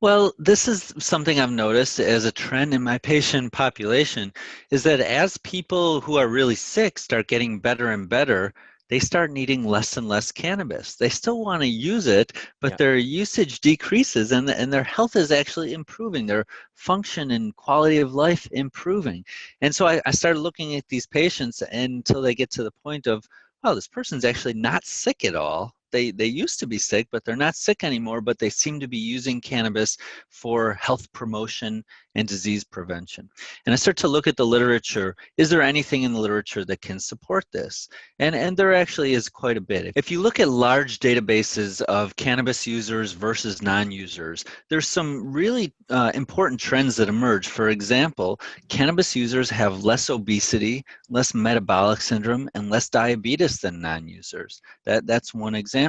Well, this is something I've noticed as a trend in my patient population, is that as people who are really sick start getting better and better, they start needing less and less cannabis. They still want to use it, but Yeah. their usage decreases, and their health is actually improving. Their function and quality of life improving. And so I started looking at these patients until they get to the point of, oh, this person's actually not sick at all. They used to be sick, but they're not sick anymore, but they seem to be using cannabis for health promotion and disease prevention. And I start to look at the literature. Is there anything in the literature that can support this? And there actually is quite a bit. If you look at large databases of cannabis users versus non-users, there's some really important trends that emerge. For example, cannabis users have less obesity, less metabolic syndrome, and less diabetes than non-users. That's one example.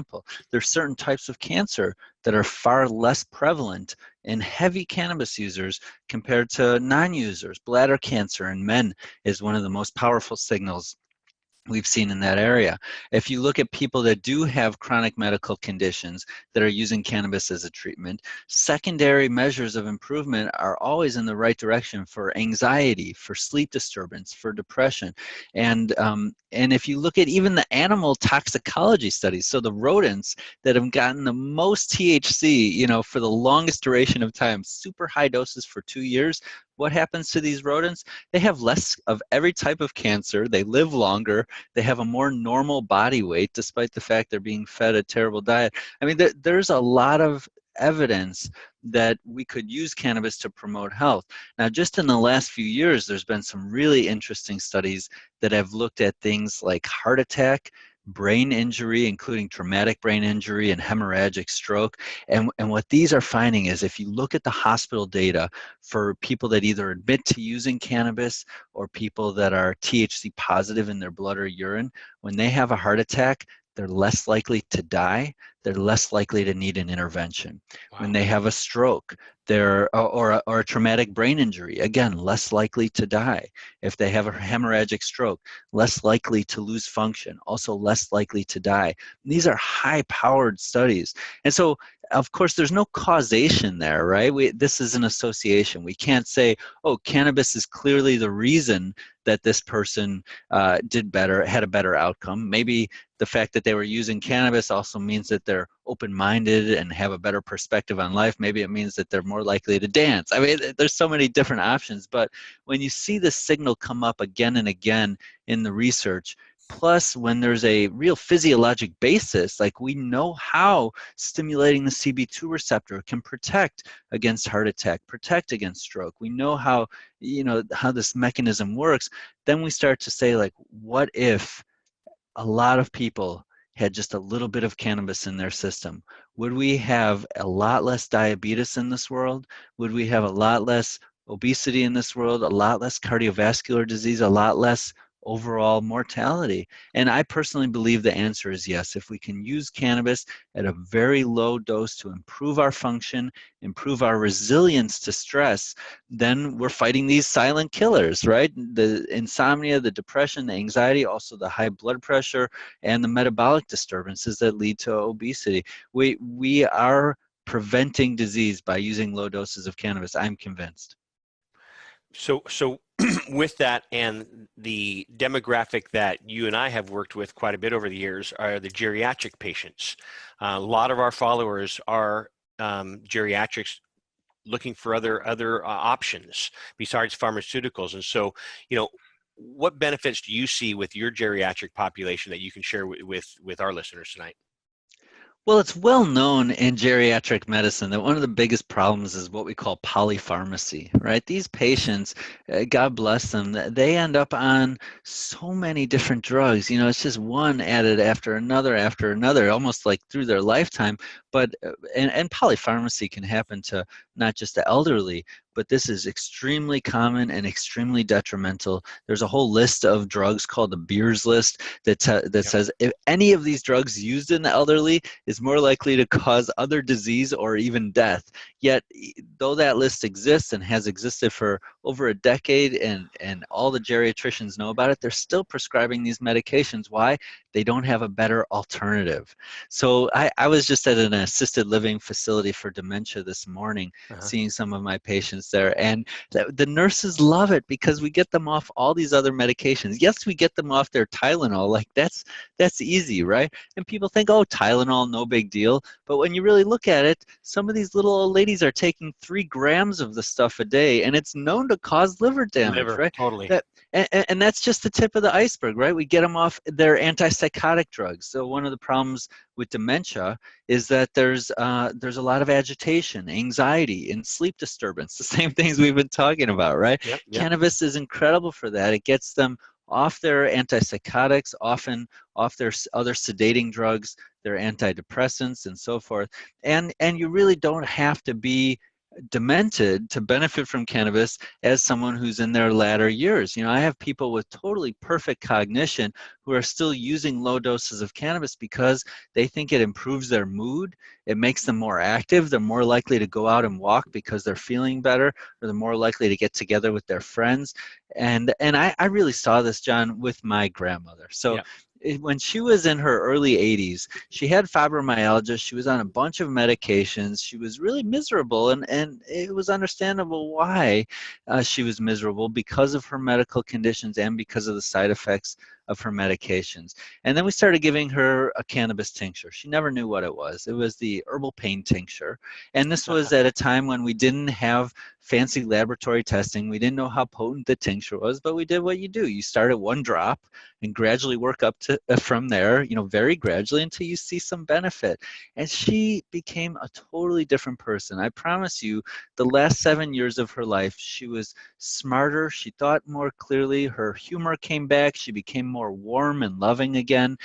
There's certain types of cancer that are far less prevalent in heavy cannabis users compared to non-users. Bladder cancer in men is one of the most powerful signals we've seen in that area. If you look at people that do have chronic medical conditions that are using cannabis as a treatment, secondary measures of improvement are always in the right direction for anxiety, for sleep disturbance, for depression. And if you look at even the animal toxicology studies, so the rodents that have gotten the most THC, for the longest duration of time, super high doses for 2 years, what happens to these rodents? They have less of every type of cancer, they live longer, they have a more normal body weight despite the fact they're being fed a terrible diet. I mean, there's a lot of evidence that we could use cannabis to promote health. Now, just in the last few years, there's been some really interesting studies that have looked at things like heart attack, brain injury, including traumatic brain injury and hemorrhagic stroke. And what these are finding is if you look at the hospital data for people that either admit to using cannabis or people that are THC positive in their blood or urine, when they have a heart attack, they're less likely to die. They're less likely to need an intervention. When Wow. they have a stroke, or a traumatic brain injury, again, less likely to die. If they have a hemorrhagic stroke, less likely to lose function, also less likely to die. These are high-powered studies. And so, of course, there's no causation there, right? This is an association. We can't say, oh, cannabis is clearly the reason that this person did better, had a better outcome. Maybe the fact that they were using cannabis also means that they're open-minded and have a better perspective on life. Maybe it means that they're more likely to dance. I mean, there's so many different options, but when you see this signal come up again and again in the research, plus when there's a real physiologic basis, like we know how stimulating the CB2 receptor can protect against heart attack, protect against stroke. We know how, how this mechanism works. Then we start to say, like, what if a lot of people had just a little bit of cannabis in their system? Would we have a lot less diabetes in this world? Would we have a lot less obesity in this world, a lot less cardiovascular disease, a lot less overall mortality? And I personally believe the answer is yes. If we can use cannabis at a very low dose to improve our function, improve our resilience to stress, then we're fighting these silent killers, right? The insomnia, the depression, the anxiety, also the high blood pressure, and the metabolic disturbances that lead to obesity. We are preventing disease by using low doses of cannabis, I'm convinced. So with that and the demographic that you and I have worked with quite a bit over the years are the geriatric patients. A lot of our followers are geriatrics looking for other options besides pharmaceuticals. And so, what benefits do you see with your geriatric population that you can share with our listeners tonight? Well, it's well known in geriatric medicine that one of the biggest problems is what we call polypharmacy, right? These patients, God bless them, they end up on so many different drugs. It's just one added after another, almost like through their lifetime. But and polypharmacy can happen to not just the elderly, but this is extremely common and extremely detrimental. There's a whole list of drugs called the Beers list that Yep. says if any of these drugs used in the elderly is more likely to cause other disease or even death. Yet, though that list exists and has existed for over a decade, and all the geriatricians know about it, they're still prescribing these medications. Why? they don't have a better alternative. So I was just at an assisted living facility for dementia this morning, Uh-huh. seeing some of my patients there. And the nurses love it because we get them off all these other medications. Yes, we get them off their Tylenol. Like that's easy, right? And people think, oh, Tylenol, no big deal. But when you really look at it, some of these little old ladies are taking 3 grams of the stuff a day, and it's known to cause liver damage, Liver, right? totally. That and that's just the tip of the iceberg, right? We get them off their antipsychotic drugs. So one of the problems with dementia is that there's a lot of agitation, anxiety, and sleep disturbance. The same things we've been talking about, right? Yep, yep. Cannabis is incredible for that. It gets them off their antipsychotics, often off their other sedating drugs, their antidepressants, and so forth. And you really don't have to be demented to benefit from cannabis as someone who's in their latter years. You know, I have people with totally perfect cognition who are still using low doses of cannabis because they think it improves their mood, it makes them more active, they're more likely to go out and walk because they're feeling better, or they're more likely to get together with their friends. And I really saw this, John, with my grandmother. So Yep. when she was in her early 80s, she had fibromyalgia. She was on a bunch of medications. She was really miserable, and it was understandable why she was miserable, because of her medical conditions and because of the side effects of her medications. And then we started giving her a cannabis tincture. She never knew what it was. It was the herbal pain tincture. And this was at a time when we didn't have fancy laboratory testing. We didn't know how potent the tincture was, but we did what you do. You start at 1 drop and gradually work up to from there, you know, very gradually until you see some benefit. And she became a totally different person. I promise you, the last 7 years of her life, she was smarter. She thought more clearly. Her humor came back. She became more warm and loving again.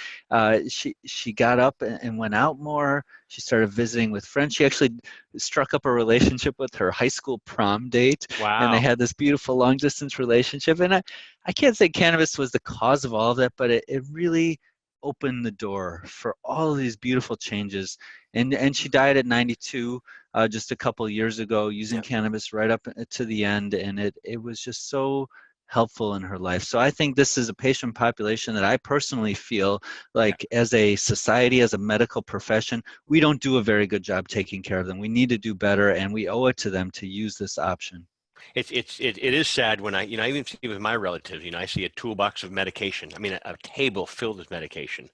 She got up and went out more. She started visiting with friends. She actually struck up a relationship with her high school prom date, and they Wow. had this beautiful long distance relationship. And I can't say cannabis was the cause of all of that, but it really opened the door for all of these beautiful changes. And she died at 92 just a couple of years ago, using Yep. cannabis right up to the end, and it was just so helpful in her life. So I think this is a patient population that I personally feel Yeah. like, as a society, as a medical profession, we don't do a very good job taking care of them. We need to do better, and we owe it to them to use this option. It is sad when I even see with my relatives, I see a toolbox of medication. I mean, a table filled with medication.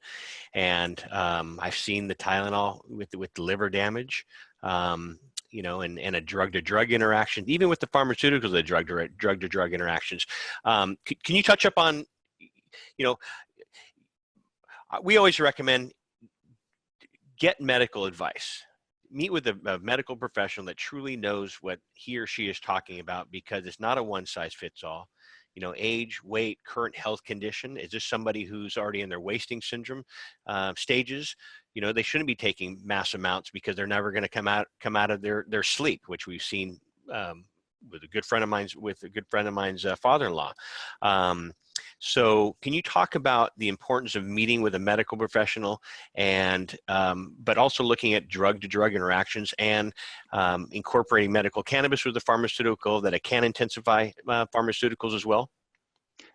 And I've seen the Tylenol with the liver damage, and a drug-to-drug interaction, even with the pharmaceuticals, the drug-to-drug interactions. Can you touch up on, you know, we always recommend get medical advice. Meet with a medical professional that truly knows what he or she is talking about, because it's not a one-size-fits-all. Age, weight, current health condition. Is this somebody who's already in their wasting syndrome stages? They shouldn't be taking mass amounts because they're never going to come out of their sleep, which we've seen with a good friend of mine's father-in-law. So can you talk about the importance of meeting with a medical professional, and but also looking at drug-to-drug interactions, and incorporating medical cannabis with the pharmaceutical, that it can intensify pharmaceuticals as well?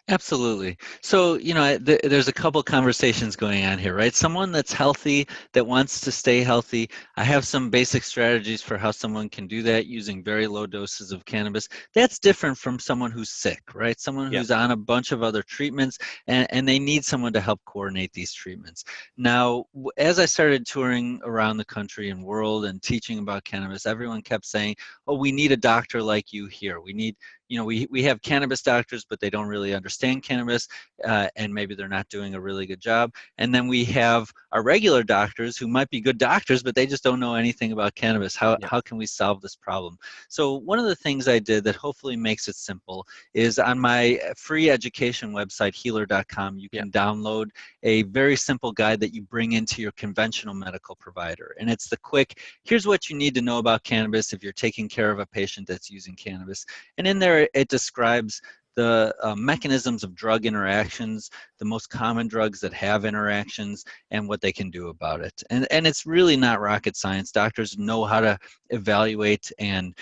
Absolutely. So, there's a couple conversations going on here, right? Someone that's healthy, that wants to stay healthy. I have some basic strategies for how someone can do that using very low doses of cannabis. That's different from someone who's sick, right? Someone Yep. who's on a bunch of other treatments, and they need someone to help coordinate these treatments. Now, as I started touring around the country and world and teaching about cannabis, everyone kept saying, oh, we need a doctor like you here. We have cannabis doctors, but they don't really understand cannabis, and maybe they're not doing a really good job. And then we have our regular doctors who might be good doctors, but they just don't know anything about cannabis. Yep. How can we solve this problem? So one of the things I did that hopefully makes it simple is, on my free education website, healer.com, you Yep. can download a very simple guide that you bring into your conventional medical provider. And it's the quick, here's what you need to know about cannabis if you're taking care of a patient that's using cannabis. And in there, it describes the mechanisms of drug interactions, the most common drugs that have interactions, and what they can do about it. And it's really not rocket science. Doctors know how to evaluate and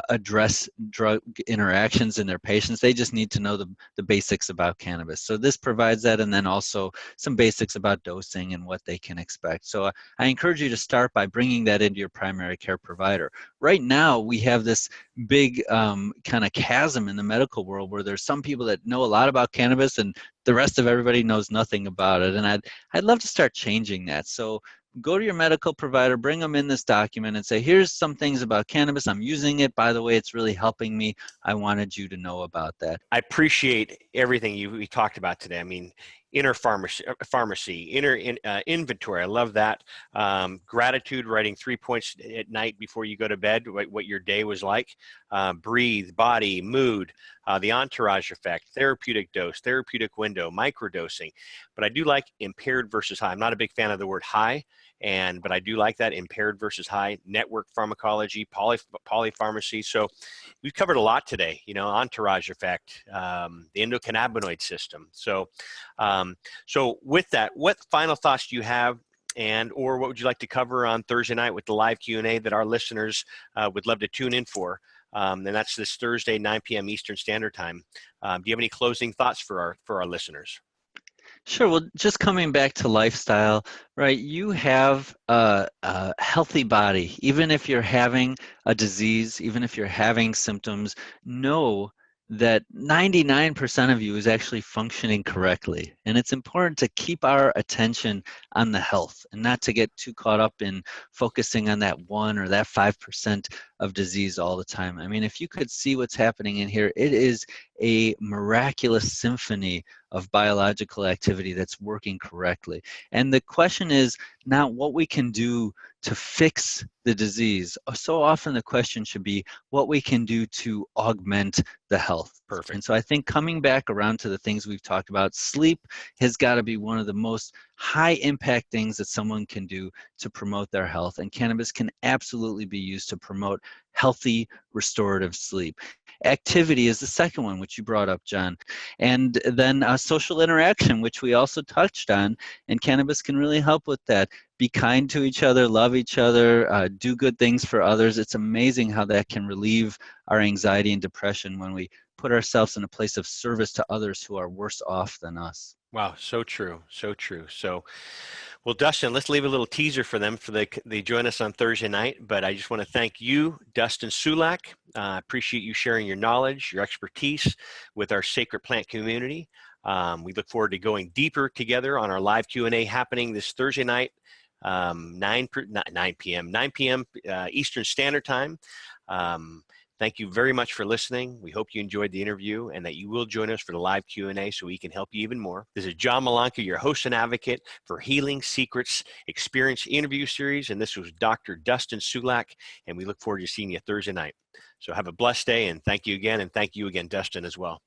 address drug interactions in their patients. They just need to know the basics about cannabis. So this provides that, and then also some basics about dosing and what they can expect. So I encourage you to start by bringing that into your primary care provider. Right now, we have this big kind of chasm in the medical world where there's some people that know a lot about cannabis and the rest of everybody knows nothing about it. And I'd love to start changing that. So go to your medical provider, bring them in this document and say, here's some things about cannabis. I'm using it. By the way, it's really helping me. I wanted you to know about that. I appreciate everything we talked about today. I mean, inner pharmacy, inventory. I love that. Gratitude, writing 3 points at night before you go to bed, what your day was like. Breathe, body, mood, the entourage effect, therapeutic dose, therapeutic window, microdosing. But I do like impaired versus high. I'm not a big fan of the word high, but I do like that impaired versus high, network pharmacology, polypharmacy. So we've covered a lot today, entourage effect, the endocannabinoid system. So with that, what final thoughts do you have, or what would you like to cover on Thursday night with the live Q&A that our listeners would love to tune in for? And that's this Thursday, 9 p.m. Eastern Standard Time. Do you have any closing thoughts for our listeners? Sure. Well, just coming back to lifestyle, right? You have a healthy body. Even if you're having a disease, even if you're having symptoms, know that 99% of you is actually functioning correctly. And it's important to keep our attention on the health and not to get too caught up in focusing on that 1 or that 5% of disease all the time. I mean, if you could see what's happening in here, it is a miraculous symphony of biological activity that's working correctly. And the question is not what we can do to fix the disease. So often the question should be what we can do to augment the health. Perfect. And so I think coming back around to the things we've talked about, sleep has got to be one of the most high impact things that someone can do to promote their health. And cannabis can absolutely be used to promote healthy, restorative sleep. Activity is the second one, which you brought up, John. And then social interaction, which we also touched on, and cannabis can really help with that. Be kind to each other, love each other, do good things for others. It's amazing how that can relieve our anxiety and depression when we put ourselves in a place of service to others who are worse off than us. Wow, so true, so true. So, well, Dustin, let's leave a little teaser for them for they join us on Thursday night. But I just want to thank you, Dustin Sulak. Appreciate you sharing your knowledge, your expertise with our Sacred Plant community. We look forward to going deeper together on our live Q&A happening this Thursday night, 9 p.m. Eastern Standard Time. Thank you very much for listening. We hope you enjoyed the interview and that you will join us for the live Q&A so we can help you even more. This is John Malanka, your host and advocate for Healing Secrets Experience Interview Series. And this was Dr. Dustin Sulak, and we look forward to seeing you Thursday night. So have a blessed day, and thank you again. And thank you again, Dustin, as well.